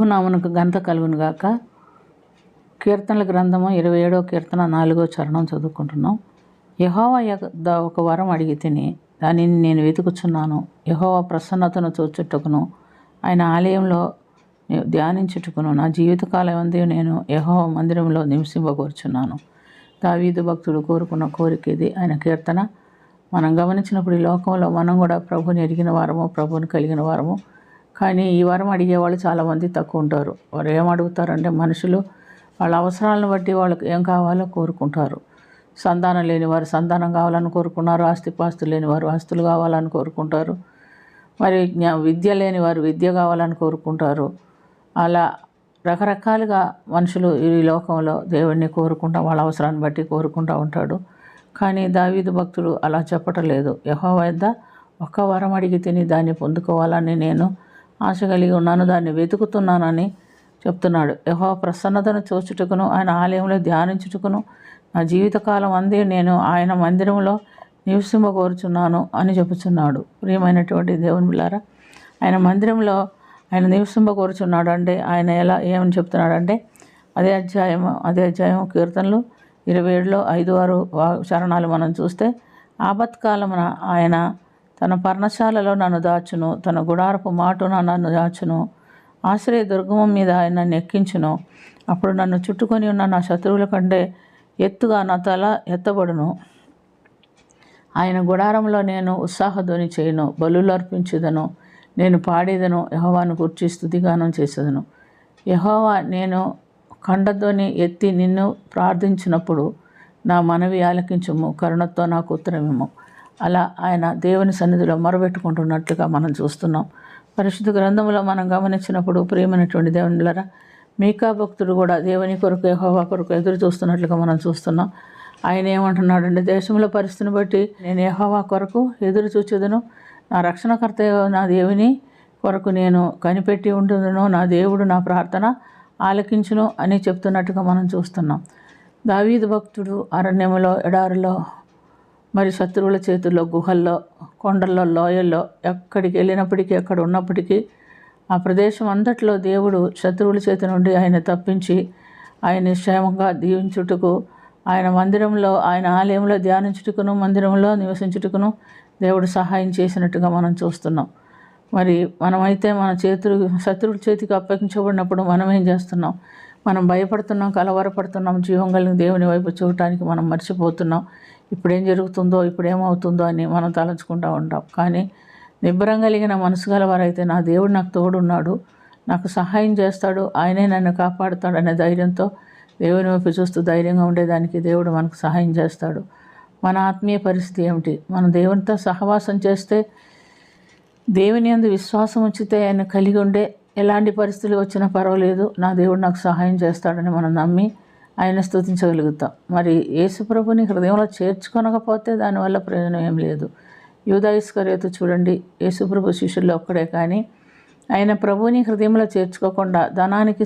ప్రభునామమునకు ఘనత కలుగును గాక. కీర్తనల గ్రంథము 27వ కీర్తన 4వ చరణం చదువుకుంటున్నాం. యెహోవా యొద్ద ఒక వరం అడిగి తిని దానిని నేను వెతుకుచున్నాను. యెహోవా ప్రసన్నతను చూచుటకును ఆయన ఆలయంలో ధ్యానించుటకును నా జీవితకాలం అందే నేను యెహోవా మందిరంలో నివసింపగోరుచున్నాను. దావీదు భక్తుడు కోరుకున్న కోరిక ఇది. ఆయన కీర్తన మనం గమనించినప్పుడు ఈ లోకంలో మనం కూడా ప్రభుని ఎరిగిన వారము, ప్రభుని కలిగిన వారము. కానీ ఈ వరం అడిగేవాళ్ళు చాలామంది తక్కువ ఉంటారు. వారు ఏం అడుగుతారంటే మనుషులు వాళ్ళ అవసరాలను బట్టి వాళ్ళకి ఏం కావాలో కోరుకుంటారు. సంతానం లేని వారు సంతానం కావాలని కోరుకున్నారు. ఆస్తిపాస్తులు లేని వారు ఆస్తులు కావాలని కోరుకుంటారు. మరి విద్య లేని వారు విద్య కావాలని కోరుకుంటారు. అలా రకరకాలుగా మనుషులు ఈ లోకంలో దేవుణ్ణి కోరుకుంటా వాళ్ళ అవసరాన్ని బట్టి కోరుకుంటూ ఉంటాడు. కానీ దావీదు భక్తుడు అలా చెప్పటం లేదు. యెహోవా యొద్ద ఒక్క వరం అడిగి తిని దాన్ని పొందుకోవాలని నేను ఆశ కలిగి ఉన్నాను, దాన్ని వెతుకుతున్నానని చెప్తున్నాడు. యెహోవా ప్రసన్నతను చూచుటకును ఆయన ఆలయంలో ధ్యానించుటకును నా జీవితకాలం అందే నేను ఆయన మందిరంలో నివసింపగోరుచున్నాను అని చెప్పుచున్నాడు. ప్రియమైనటువంటి దేవుని బిడ్డలారా, ఆయన మందిరంలో ఆయన నివసింపగోరుచున్నాడు అంటే ఆయన ఏమని చెప్తున్నాడంటే అదే అధ్యాయం కీర్తనలు 27లో 5-6 చరణాలు మనం చూస్తే, ఆపత్కాలమున ఆయన తన పర్ణశాలలో నన్ను దాచును, తన గుడారపు మాటున నన్ను దాచును, ఆశ్రయ దుర్గమం మీద ఆయన నన్ను ఎక్కించును. అప్పుడు నన్ను చుట్టుకొని ఉన్న నా శత్రువుల కంటే ఎత్తుగా నా తల ఎత్తబడును. ఆయన గుడారంలో నేను ఉత్సాహధ్వని చేయను, బలులు అర్పించుదను, నేను పాడేదను, యెహోవాను గూర్చి స్తుతిగానం చేసేదను. యెహోవా, నేను ఖండధ్వని ఎత్తి నిన్ను ప్రార్థించినప్పుడు నా మనవి ఆలకించుము, కరుణతో నాకు ఉత్తరమిమ్ము. అలా ఆయన దేవుని సన్నిధిలో మొరబెట్టుకుంటున్నట్లుగా మనం చూస్తున్నాం. పరిశుద్ధ గ్రంథంలో మనం గమనించినప్పుడు ప్రియమైనటువంటి దేవునిలారా, మీకా భక్తుడు కూడా దేవుని కొరకు యెహోవా కొరకు ఎదురు చూస్తున్నట్లుగా మనం చూస్తున్నాం. ఆయన ఏమంటున్నాడంటే, దేశంలో పరిస్థితిని బట్టి నేను యెహోవా కొరకు ఎదురు చూచేదను, నా రక్షణకర్త నా దేవుని కొరకు నేను కనిపెట్టి ఉంటుందను, నా దేవుడు నా ప్రార్థన ఆలకించును అని చెప్తున్నట్టుగా మనం చూస్తున్నాం. దావీదు భక్తుడు అరణ్యములో, ఎడారిలో, మరి శత్రువుల చేతుల్లో, గుహల్లో, కొండల్లో, లోయల్లో ఎక్కడికి వెళ్ళినప్పటికీ, ఎక్కడ ఉన్నప్పటికీ ఆ ప్రదేశం అంతట్లో దేవుడు శత్రువుల చేతి నుండి ఆయన తప్పించి ఆయన క్షేమంగా దీవించుటకు, ఆయన మందిరంలో, ఆయన ఆలయంలో ధ్యానించుటకును, మందిరంలో నివసించుటకును దేవుడు సహాయం చేసినట్టుగా మనం చూస్తున్నాం. మరి మనమైతే మన శత్రువుల చేతికి అప్పగించబడినప్పుడు మనం ఏం చేస్తున్నాం? మనం భయపడుతున్నాం, కలవరపడుతున్నాం, జీవం కలిగిన దేవుని వైపు చూడటానికి మనం మర్చిపోతున్నాం. ఇప్పుడేం జరుగుతుందో, ఇప్పుడేమవుతుందో అని మనం తలంచుకుంటూ ఉంటాం. కానీ నిబ్బరం కలిగిన మనసు గలవారైతే నా దేవుడు నాకు తోడున్నాడు, నాకు సహాయం చేస్తాడు, ఆయనే నన్ను కాపాడుతాడు అనే ధైర్యంతో దేవుని వైపు చూస్తూ ధైర్యంగా ఉండేదానికి దేవుడు మనకు సహాయం చేస్తాడు. మన ఆత్మీయ పరిస్థితి ఏమిటి? మనం దేవునితో సహవాసం చేస్తే, దేవుని యందు విశ్వాసం ఉంచితే, ఆయన కలిగి ఉండే ఎలాంటి పరిస్థితులు వచ్చినా పర్వాలేదు, నా దేవుడు నాకు సహాయం చేస్తాడని మనం నమ్మి ఆయన స్తుతించగలుగుతాం. మరి యేసుప్రభుని హృదయంలో చేర్చుకొనకపోతే దానివల్ల ప్రయోజనం ఏం లేదు. యూదా ఇస్కరియోతు చూడండి, యేసుప్రభు శిష్యుల్లో ఒక్కడే, కానీ ఆయన ప్రభుని హృదయంలో చేర్చుకోకుండా ధనానికి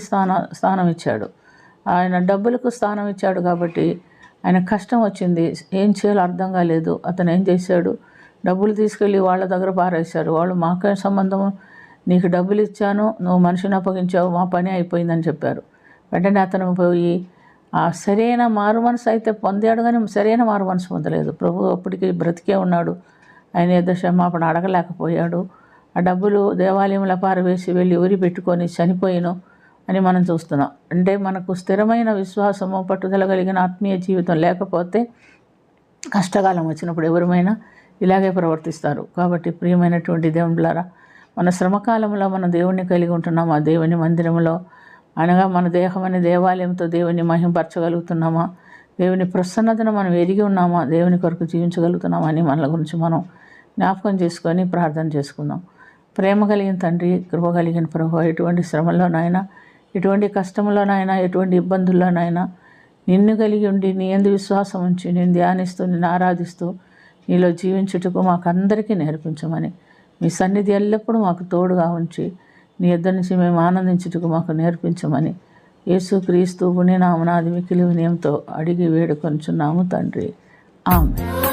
స్థానం ఇచ్చాడు, ఆయన డబ్బులకు స్థానం ఇచ్చాడు. కాబట్టి ఆయన కష్టం వచ్చింది, ఏం చేయాలో అర్థం కాలేదు. అతను ఏం చేశాడు? డబ్బులు తీసుకెళ్ళి వాళ్ళ దగ్గర పారేశారు. వాళ్ళు మాకే సంబంధము, నీకు డబ్బులు ఇచ్చాను, నువ్వు మనిషిని అప్పగించావు, మా పని అయిపోయిందని చెప్పారు. వెంటనే అతను పోయి ఆ సరైన మారు మనసు అయితే పొందాడు, కానీ సరైన మారు మనసు పొందలేదు. ప్రభు అప్పటికి బ్రతికే ఉన్నాడు, ఆయన ఏదో క్షమాపణ అడగలేకపోయాడు. ఆ డబ్బులు దేవాలయంలో పారవేసి వెళ్ళి ఊరి పెట్టుకొని చనిపోయిను అని మనం చూస్తున్నాం. అంటే మనకు స్థిరమైన విశ్వాసము, పట్టుదల కలిగిన ఆత్మీయ జీవితం లేకపోతే కష్టకాలం వచ్చినప్పుడు ఎవరిమైనా ఇలాగే ప్రవర్తిస్తారు. కాబట్టి ప్రియమైనటువంటి దేవునిలారా, మన శ్రమకాలంలో మన దేవుణ్ణి కలిగి ఉంటున్నామా? ఆ దేవుని మందిరంలో, అనగా మన దేహం అనే దేవాలయంతో దేవుని మహింపరచగలుగుతున్నామా? దేవుని ప్రసన్నతను మనం ఎరిగి ఉన్నామా? దేవుని కొరకు జీవించగలుగుతున్నామా అని మన గురించి మనం జ్ఞాపకం చేసుకొని ప్రార్థన చేసుకుందాం. ప్రేమ కలిగిన తండ్రి, కృప కలిగిన ప్రభు, ఎటువంటి శ్రమల్లోనైనా, ఎటువంటి కష్టంలోనైనా, ఎటువంటి ఇబ్బందుల్లోనైనా నిన్ను కలిగి ఉండి, నీ యందు విశ్వాసం ఉంచి, నేను ధ్యానిస్తూ, నిన్ను ఆరాధిస్తూ నీలో జీవించుటకు మాకందరికీ నేర్పించమని, మీ సన్నిధి ఎల్లప్పుడూ మాకు తోడుగా ఉంచి నీ యొద్ద నుంచి మేము ఆనందించుటకు మాకు నేర్పించమని యేసుక్రీస్తు పుణ్యనామమున మిక్కిలి వినయంతో అడిగి వేడుకొనుచున్నాము తండ్రి. ఆమేన్.